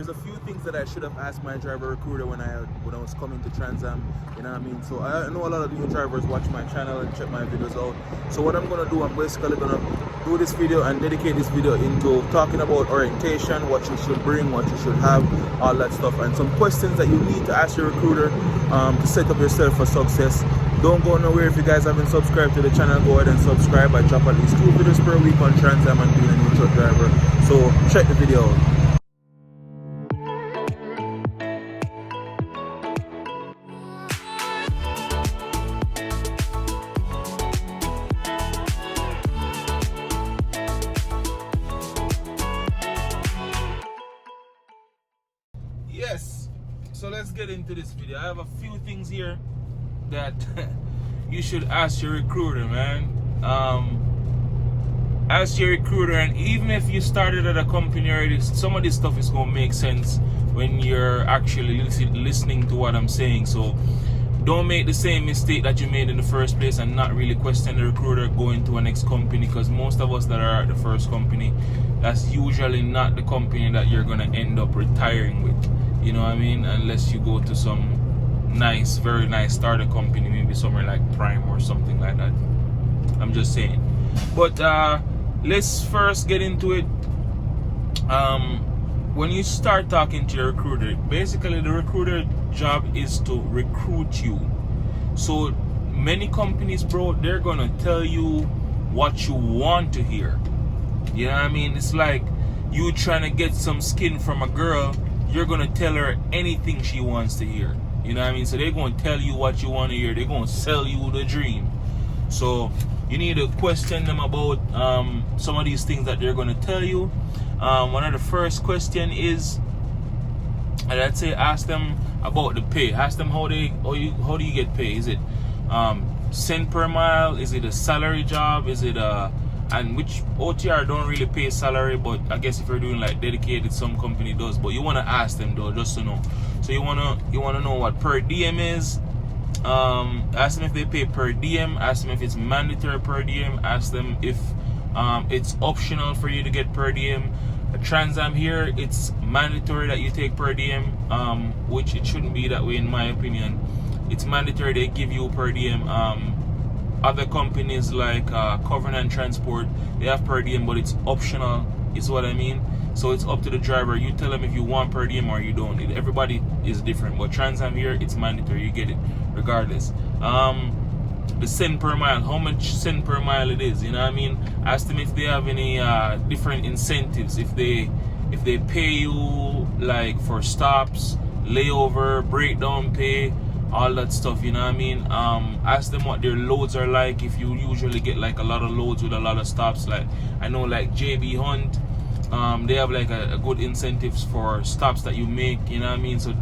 there's a few things that I should have asked my driver recruiter when I was coming to Transam, you know what I mean? So I know a lot of new drivers watch my channel and check my videos out. So what I'm gonna do, I'm basically gonna do this video and dedicate this video into talking about orientation, what you should bring, what you should have, all that stuff, and some questions that you need to ask your recruiter to set up yourself for success. Don't go nowhere. If you guys haven't subscribed to the channel, go ahead and subscribe. I drop at least 2 videos per week on Transam and being a new truck driver. So check the video out. Yes, so let's get into this video. I have a few things here that you should ask your recruiter, man. Ask your recruiter, and even if you started at a company already, some of this stuff is gonna make sense when you're actually listening to what I'm saying. So don't make the same mistake that you made in the first place and not really question the recruiter going to a next company, because most of us that are at the first company, that's usually not the company that you're gonna end up retiring with. You know what I mean? Unless you go to some nice, very nice starter company, maybe somewhere like Prime or something like that. I'm just saying. But let's first get into it. When you start talking to your recruiter, basically the recruiter job is to recruit you. So many companies, bro, they're gonna tell you what you want to hear. You know what I mean? It's like you trying to get some skin from a girl, you're gonna tell her anything she wants to hear. You know what I mean? So they're gonna tell you what you want to hear. They're gonna sell you the dream. So you need to question them about some of these things that they're gonna tell you. One of the first question is, I'd say, ask them about the pay. Ask them how do you get paid? Is it cent per mile? Is it a salary job? Is it and which OTR don't really pay salary, but I guess if you're doing like dedicated, some company does. But you want to ask them though, just to know. So you wanna know what per diem is. Ask them if they pay per diem. Ask them if it's mandatory per diem. Ask them if it's optional for you to get per diem. Transam here, it's mandatory that you take per diem, which it shouldn't be that way in my opinion. It's mandatory they give you per diem. Other companies like Covenant Transport, they have per diem, but it's optional, is what I mean. So it's up to the driver. You tell them if you want per diem or you don't. Everybody is different, but Transam here, it's mandatory. You get it regardless. The cent per mile, how much cent per mile it is, you know what I mean? Ask them if they have any different incentives, if they pay you like for stops, layover, breakdown pay, all that stuff, you know what I mean? Ask them what their loads are like, if you usually get like a lot of loads with a lot of stops. Like I know like JB Hunt, they have like a good incentives for stops that you make, you know what I mean? So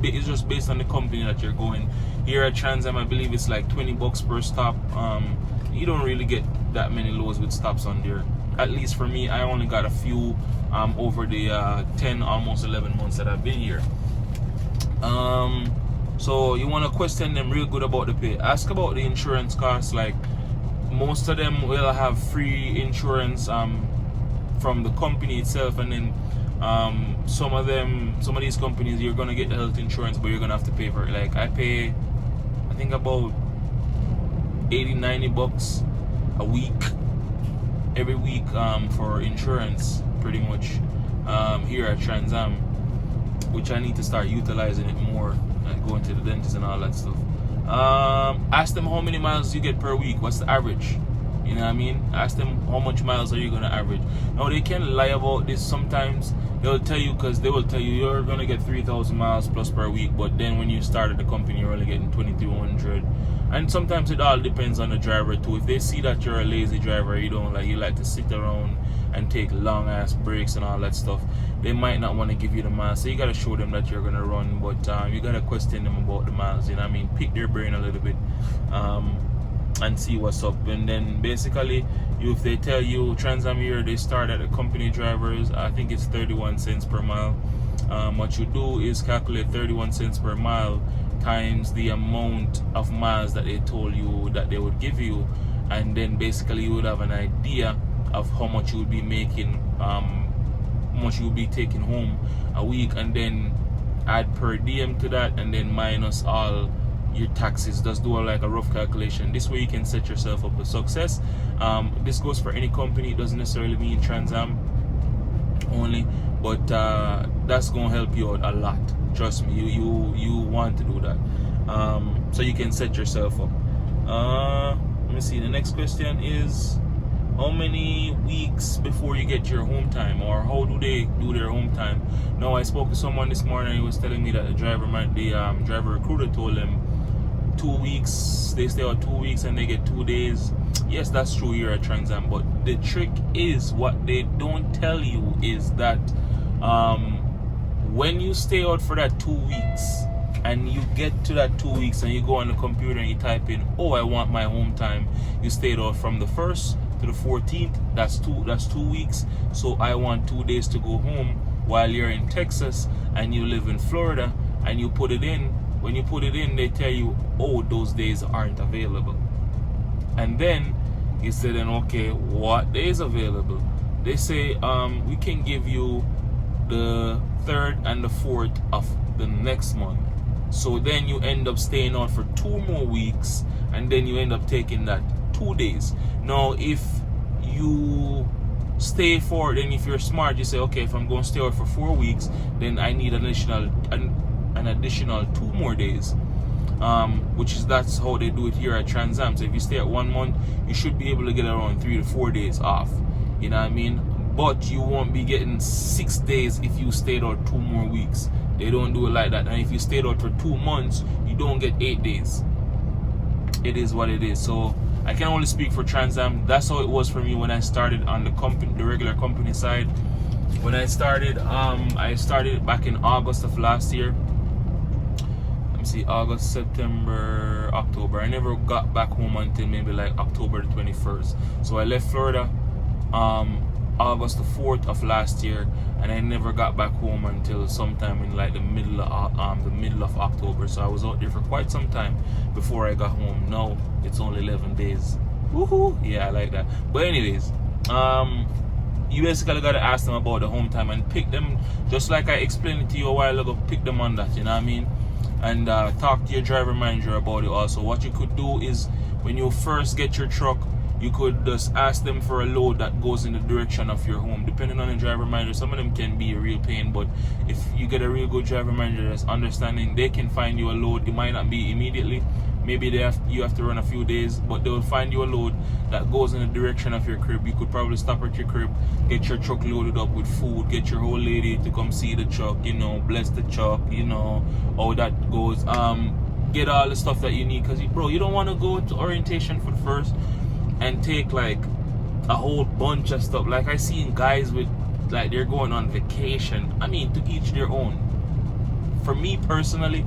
it's just based on the company that you're going. Here at Transam, I believe it's like $20 per stop. You don't really get that many loads with stops on there. At least for me, I only got a few over the 10, almost 11 months that I've been here. So you want to question them real good about the pay. Ask about the insurance costs. Like most of them will have free insurance from the company itself, and then some of these companies, you're gonna get the health insurance, but you're gonna have to pay for it. Like I pay, I think about $80-90 a week, every week for insurance, pretty much here at Transam, which I need to start utilizing it more and going to the dentist and all that stuff. Ask them how many miles you get per week. What's the average? You know what I mean? Ask them how much miles are you gonna average. Now they can lie about this sometimes. They'll tell you, because they will tell you you're gonna get 3,000 miles plus per week, but then when you start at the company, you're only getting 2,300. And sometimes it all depends on the driver too. If they see that you're a lazy driver, you like to sit around and take long ass breaks and all that stuff, they might not want to give you the miles. So you gotta show them that you're gonna run, but you gotta question them about the miles. You know what I mean? Pick their brain a little bit. And see what's up. And then basically, if they tell you Transam here, they start at the company drivers, I think it's 31 cents per mile. What you do is calculate 31 cents per mile times the amount of miles that they told you that they would give you, and then basically you would have an idea of how much you would be making much you'll be taking home a week, and then add per diem to that, and then minus all your taxes. Just do like a rough calculation. This way you can set yourself up for success. This goes for any company. It doesn't necessarily mean Transam only, but that's gonna help you out a lot. Trust me, you want to do that, so you can set yourself up. Let me see. The next question is, how many weeks before you get your home time, or how do they do their home time? Now, I spoke to someone this morning. He was telling me that the driver recruiter told him 2 weeks. They stay out 2 weeks and they get 2 days. Yes, that's true here at Transam, but the trick is, what they don't tell you is that when you stay out for that 2 weeks and you get to that 2 weeks and you go on the computer and you type in, oh, I want my home time, you stayed out from the 1st to the 14th, that's 2 weeks. So I want 2 days to go home, while you're in Texas and you live in Florida, and you put it in. When you put it in, they tell you, oh, those days aren't available. And then you say, then okay, what days available? They say, we can give you the 3rd and the 4th of the next month. So then you end up staying out for 2 more weeks, and then you end up taking that 2 days. Now, if you stay for, then if you're smart, you say, okay, if I'm going to stay out for 4 weeks, then I need an additional 2 more days, that's how they do it here at Transam. So if you stay at 1 month, you should be able to get around 3 to 4 days off. You know what I mean? But you won't be getting 6 days if you stayed out 2 more weeks. They don't do it like that. And if you stayed out for 2 months, you don't get 8 days. It is what it is. So I can only speak for Transam. That's how it was for me when I started on the regular company side. When I started back in August of last year. Let me see, August, September, October. I never got back home until maybe like October the 21st. So I left Florida August the 4th of last year, and I never got back home until sometime in like the middle of October. So I was out there for quite some time before I got home. Now it's only 11 days. Woohoo! Yeah, I like that. But anyways, you basically gotta ask them about the home time and pick them, just like I explained it to you a while ago. Pick them on that, you know what I mean? And talk to your driver manager about it also. What you could do is, when you first get your truck, you could just ask them for a load that goes in the direction of your home. Depending on the driver manager, some of them can be a real pain, but if you get a real good driver manager that's understanding, they can find you a load. It might not be immediately, maybe you have to run a few days, but they will find you a load that goes in the direction of your crib. You could probably stop at your crib, get your truck loaded up with food, get your whole lady to come see the truck, you know, bless the truck, you know how that goes. Get all the stuff that you need, because bro, you don't want to go to orientation for the first and take like a whole bunch of stuff. Like I seen guys with, like, they're going on vacation. I mean, to each their own. For me personally,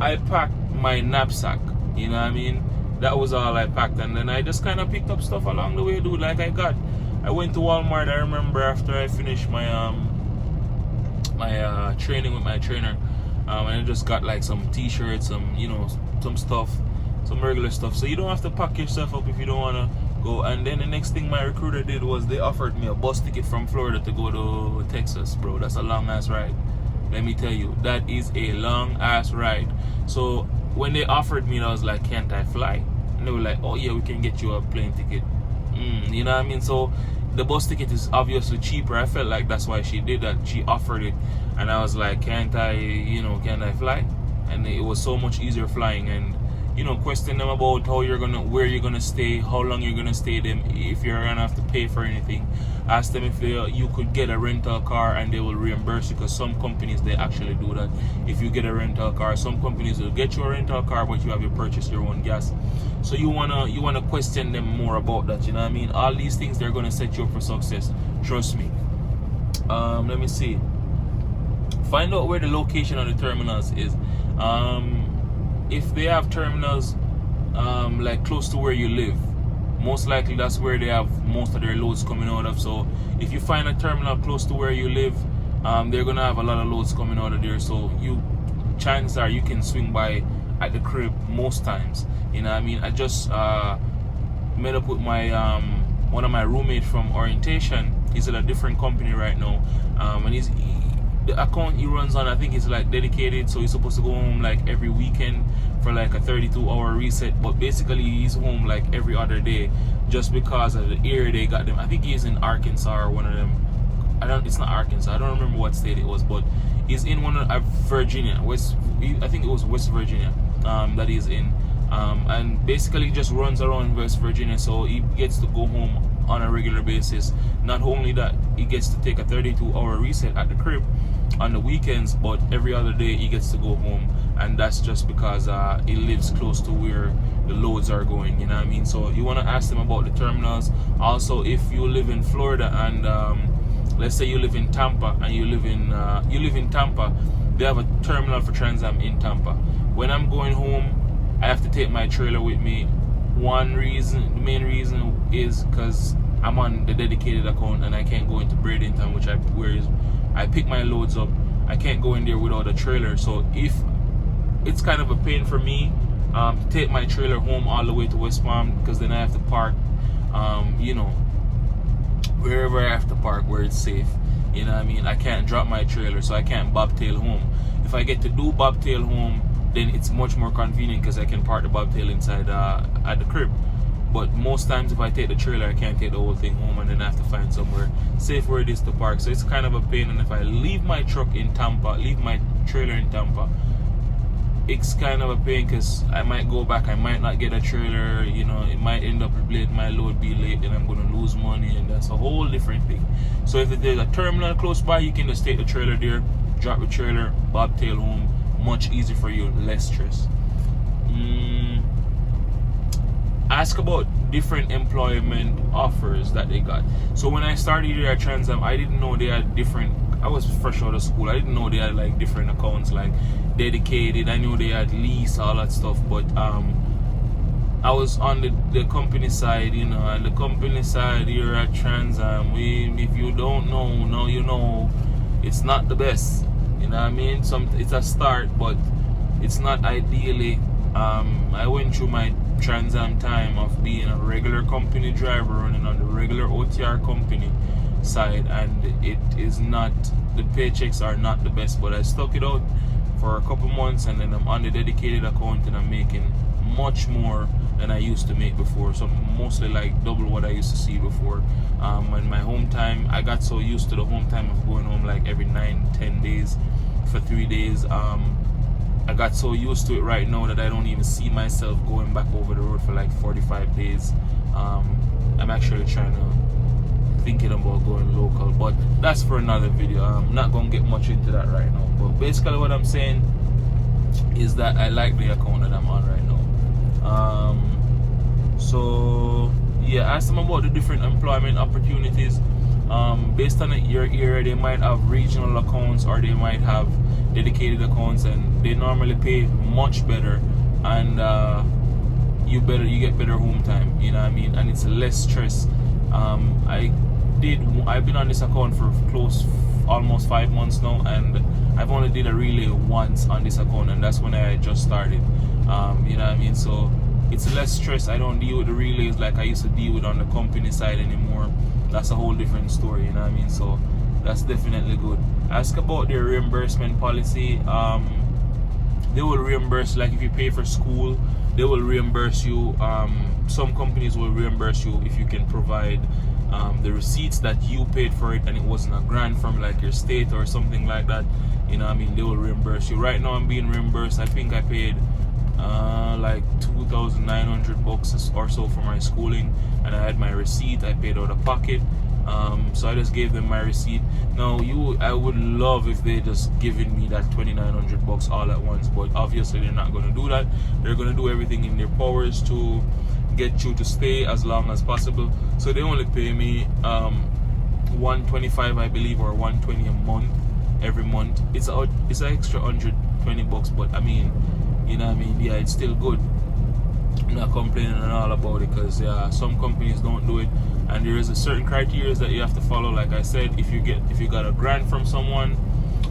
I packed my knapsack, you know what I mean? That was all I packed, and then I just kind of picked up stuff along the way, dude. Like I went to Walmart. I remember after I finished my training with my trainer, and I just got like some t-shirts, some stuff, some regular stuff. So you don't have to pack yourself up if you don't want to go. And then the next thing my recruiter did was they offered me a bus ticket from Florida to go to Texas. Bro, that's a long ass ride. Let me tell you, that is a long ass ride. So when they offered me, I was like, can't I fly? And they were like, oh yeah, we can get you a plane ticket. You know what I mean? So the bus ticket is obviously cheaper. I felt like that's why she did that. She offered it, and I was like, can't I fly? And it was so much easier flying. And question them about where you're gonna stay, how long you're gonna stay, them if you're gonna have to pay for anything. Ask them if you could get a rental car and they will reimburse you, because some companies, they actually do that. If you get a rental car, some companies will get you a rental car, but you have to purchase your own gas. So you wanna question them more about that, you know what I mean? All these things, they're gonna set you up for success. Trust me. Let me see. Find out where the location of the terminals is. If they have terminals like close to where you live, most likely that's where they have most of their loads coming out of. So if you find a terminal close to where you live, they're gonna have a lot of loads coming out of there. So chances are you can swing by at the crib most times. You know what I mean? I just met up with my one of my roommates from orientation, He's at a different company right now, and the account he runs on, I think it's like dedicated, so he's supposed to go home like every weekend for like a 32-hour reset, but basically he's home like every other day just because of the area they got them. I think he's in Arkansas or one of them. It's not Arkansas, I don't remember what state it was, but he's in one of Virginia, I think it was West Virginia, that he's in, and basically he just runs around West Virginia, so he gets to go home on a regular basis. Not only that, he gets to take a 32-hour reset at the crib on the weekends, but every other day he gets to go home, and that's just because he lives close to where the loads are going, you know what I mean? So you want to ask them about the terminals. Also, if you live in Florida and let's say you live in Tampa and you live in Tampa, they have a terminal for Transam in Tampa. When I'm going home, I have to take my trailer with me. The main reason is because I'm on the dedicated account and I can't go into Bradenton, where I pick my loads up. I can't go in there without a trailer. So if it's kind of a pain for me to take my trailer home all the way to West Palm, because then I have to park, wherever I have to park where it's safe. You know what I mean? I can't drop my trailer, so I can't bobtail home. If I get to do bobtail home, then it's much more convenient because I can park the bobtail inside at the crib. But most times if I take the trailer, I can't take the whole thing home, and then I have to find somewhere safe where it is to park. So it's kind of a pain. And if I leave my truck in Tampa, leave my trailer in Tampa, it's kind of a pain because I might go back, I might not get a trailer, it might end up late, my load be late, and I'm going to lose money, and that's a whole different thing. So if there's a terminal close by, you can just take the trailer there, drop the trailer, bobtail home. Much easier for you, less stress. Ask about different employment offers that they got. So when I started here at Transam, I didn't know they had different. I was fresh out of school. I didn't know they had like different accounts, like dedicated. I knew they had lease, all that stuff. But I was on the company side, and the company side here at Transam, if you don't know, now you know, it's not the best. You know what I mean? It's a start, but it's not ideally. I went through my Transam time of being a regular company driver running on the regular OTR company side, and it is not, the paychecks are not the best, but I stuck it out for a couple months, and then I'm on the dedicated account and I'm making much more than I used to make before, so mostly like double what I used to see before. When my home time, I got so used to the home time of going home like every 9-10 days for 3 days. I got so used to it right now that I don't even see myself going back over the road for like 45 days. I'm actually thinking about going local, but that's for another video. I'm not going to get much into that right now, but basically what I'm saying is that I like the account that I'm on right now. So yeah, ask them about the different employment opportunities. Based on your area, they might have regional accounts or they might have dedicated accounts, and they normally pay much better, and you get better home time, you know what I mean, and it's less stress. I've been on this account for almost 5 months now, and I've only did a relay once on this account, and that's when I just started. You know what I mean? So it's less stress. I don't deal with the relays like I used to deal with on the company side anymore. That's a whole different story, you know what I mean? So that's definitely good. Ask about their reimbursement policy. They will reimburse, like if you pay for school, they will reimburse you. Some companies will reimburse you if you can provide the receipts that you paid for it and it wasn't a grant from like your state or something like that. You know what I mean? They will reimburse you. Right now I'm being reimbursed. I think I paid like $2,900 or so for my schooling, and I had my receipt. I paid out of pocket. So I just gave them my receipt. Now I would love if they just given me that $2,900 all at once, but obviously they're not going to do that. They're going to do everything in their powers to get you to stay as long as possible. So they only pay me $125, I believe, or $120 a month every month. It's an extra $120, but I mean, you know what I mean? Yeah, it's still good. I'm not complaining at all about it, because some companies don't do it, and there is a certain criteria that you have to follow. Like I said, if you got a grant from someone,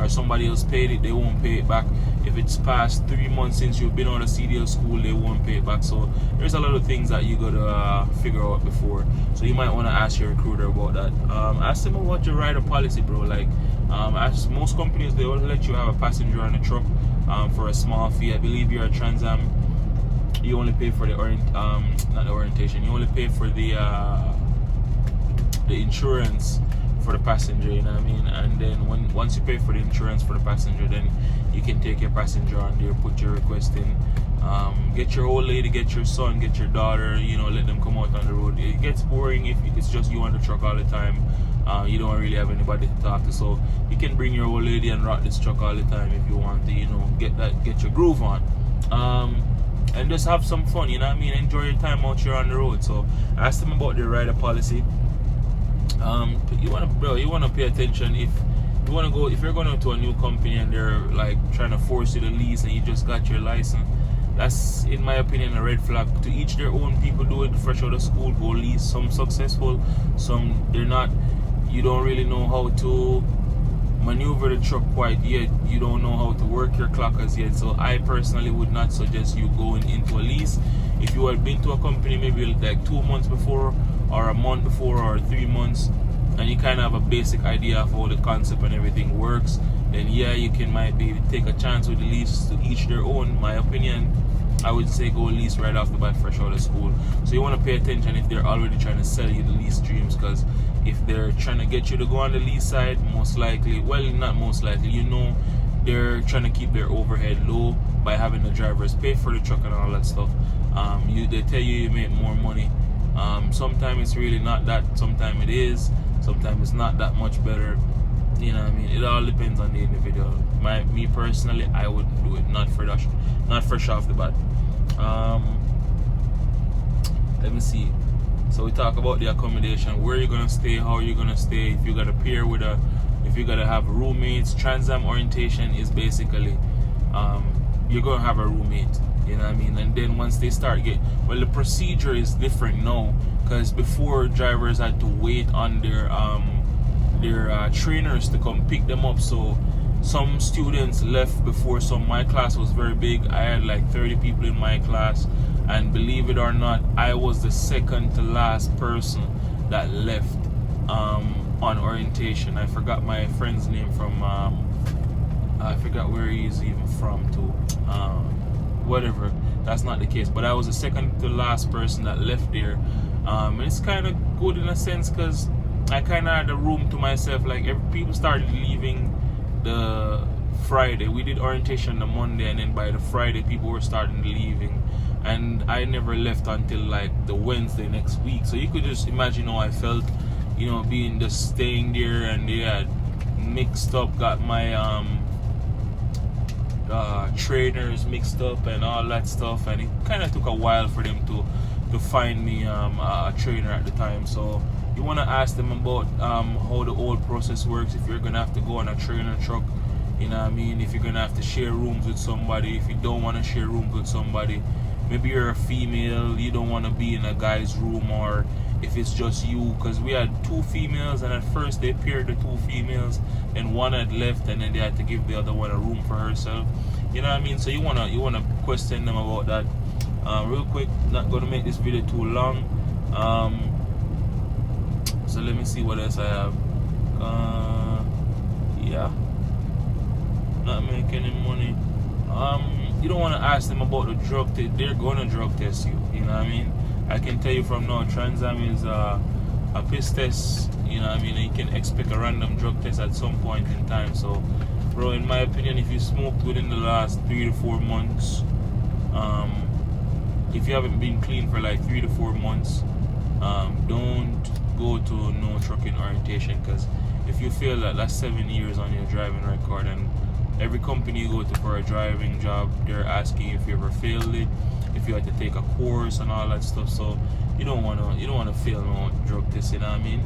or somebody else paid it, they won't pay it back. If it's past 3 months since you've been out of CDL school, they won't pay it back. So there's a lot of things that you gotta figure out before. So you might want to ask your recruiter about that. Ask them about your rider policy, bro. Like, as most companies, they will let you have a passenger on the truck for a small fee. I believe you're a Transam, you only pay for the not the orientation. You only pay for the insurance for the passenger, you know what I mean? And then once you pay for the insurance for the passenger, then you can take your passenger on there, put your request in, get your old lady, get your son, get your daughter, you know, let them come out on the road. It gets boring if it's just you on the truck all the time. You don't really have anybody to talk to, so you can bring your old lady and rock this truck all the time if you want to, you know, get your groove on. And just have some fun, you know what I mean? Enjoy your time out here on the road. So ask them about their rider policy. You wanna pay attention if you're going to a new company and they're like trying to force you to lease and you just got your license. That's, in my opinion, a red flag. To each their own. People do it fresh out of school, go lease. Some successful, some they're not. You don't really know how to maneuver the truck quite yet. You don't know how to work your clockers yet. So I personally would not suggest you going into a lease. If you had been to a company maybe like 2 months before, or a month before, or 3 months, and you kind of have a basic idea of how the concept and everything works, then yeah, you can might be take a chance with the lease. To each their own. My opinion, I would say go lease right off the bat, fresh out of school. So you want to pay attention if they're already trying to sell you the lease streams, because if they're trying to get you to go on the lease side, most likely, well, not most likely, you know, they're trying to keep their overhead low by having the drivers pay for the truck and all that stuff. They tell you make more money. Sometimes it's really not that. Sometimes it is. Sometimes it's not that much better. You know what I mean? It all depends on the individual. Me personally, I wouldn't do it. Not fresh off the bat. Let me see. So we talk about the accommodation. Where you're gonna stay, how you're gonna stay. If you gotta pair with if you gotta have roommates. Transam Orientation is basically you're gonna have a roommate. You know what I mean? And then once they start the procedure is different now, because before drivers had to wait on their trainers to come pick them up. So some students left before. My class was very big. I had like 30 people in my class, and believe it or not, I was the second to last person that left on orientation. I forgot my friend's name from I forgot where he's even from too. Whatever, that's not the case, but I was the second to last person that left there. And it's kind of good in a sense, because I kind of had the room to myself. Like, people started leaving the Friday. We did orientation the Monday, and then by the Friday people were starting leaving, and I never left until like the Wednesday next week. So you could just imagine how I felt, you know, just staying there. And they had mixed up, got my trainers mixed up and all that stuff, and it kind of took a while for them to find me a trainer at the time. So you want to ask them about how the whole process works. If you're gonna have to go on a trainer truck, you know what I mean, if you're gonna have to share rooms with somebody, if you don't want to share rooms with somebody, maybe you're a female, you don't want to be in a guy's room, or if it's just you, because we had 2 females, and at first they paired the 2 females, and one had left, and then they had to give the other one a room for herself. You know what I mean? So you wanna question them about that. Real quick, not gonna make this video too long. So let me see what else I have. Yeah, not making any money. You don't want to ask them about the drug test. They're gonna drug test you. You know what I mean? I can tell you from now, Transam is a piss test. You know what I mean? And you can expect a random drug test at some point in time. So, bro, in my opinion, if you smoked within the last 3 to 4 months, if you haven't been clean for like 3 to 4 months, don't go to no trucking orientation, because if you feel that that's 7 years on your driving record, and every company you go to for a driving job, they're asking if you ever failed it, if you had to take a course and all that stuff. So you don't wanna fail no drug test, you know what I mean?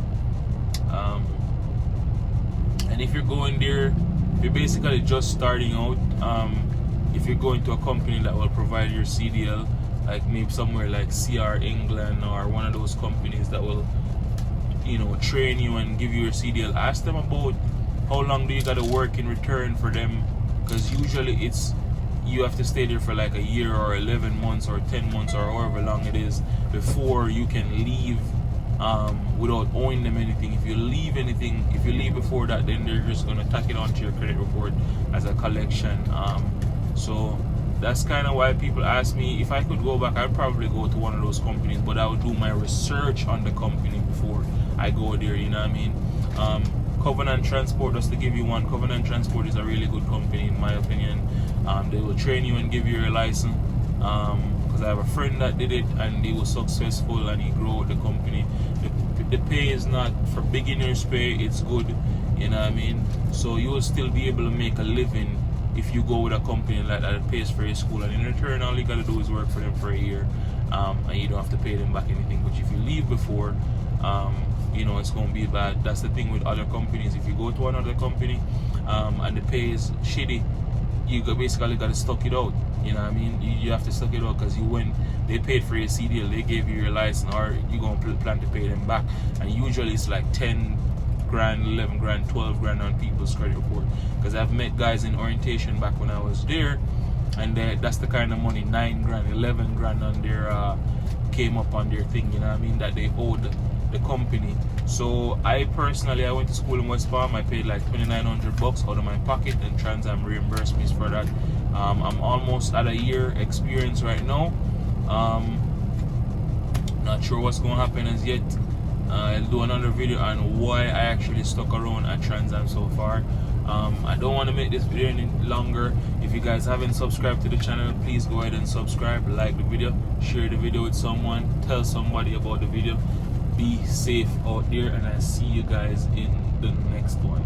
And if you're going there, you're basically just starting out. If you're going to a company that will provide your CDL, like maybe somewhere like CR England, or one of those companies that will, you know, train you and give you your CDL, ask them about how long do you gotta work in return for them? Because usually it's you have to stay there for like a year or 11 months or 10 months or however long it is before you can leave without owing them anything. If you leave before that, then they're just gonna tack it onto your credit report as a collection. So that's kind of why people ask me if I could go back. I'd probably go to one of those companies, but I would do my research on the company before I go there, you know what I mean? Covenant Transport, just to give you one, Covenant Transport is a really good company in my opinion. They will train you and give you your license, because I have a friend that did it and he was successful and he grew the company. The pay is not for beginners pay, it's good, you know what I mean? So you will still be able to make a living if you go with a company like that pays for your school, and in return all you gotta do is work for them for a year, and you don't have to pay them back anything. But if you leave before, you know, it's gonna be bad. That's the thing with other companies. If you go to another company and the pay is shitty, you basically gotta stuck it out, you know what I mean? You have to stuck it out, because when they paid for your CDL, they gave you your license, or you gonna plan to pay them back, and usually it's like 10 grand, 11 grand, 12 grand on people's credit report. Because I've met guys in orientation back when I was there, and that's the kind of money, 9 grand, 11 grand on their came up on their thing, you know what I mean, that they owed the company. So I personally, I went to school in West Palm. I paid like $2,900 out of my pocket, and Transam reimbursed me for that. I'm almost at a year experience right now. Not sure what's going to happen as yet. I'll do another video on why I actually stuck around at Transam so far. I don't want to make this video any longer. If you guys haven't subscribed to the channel, please go ahead and subscribe, like the video, share the video with someone, tell somebody about the video. Be safe out there, and I'll see you guys in the next one.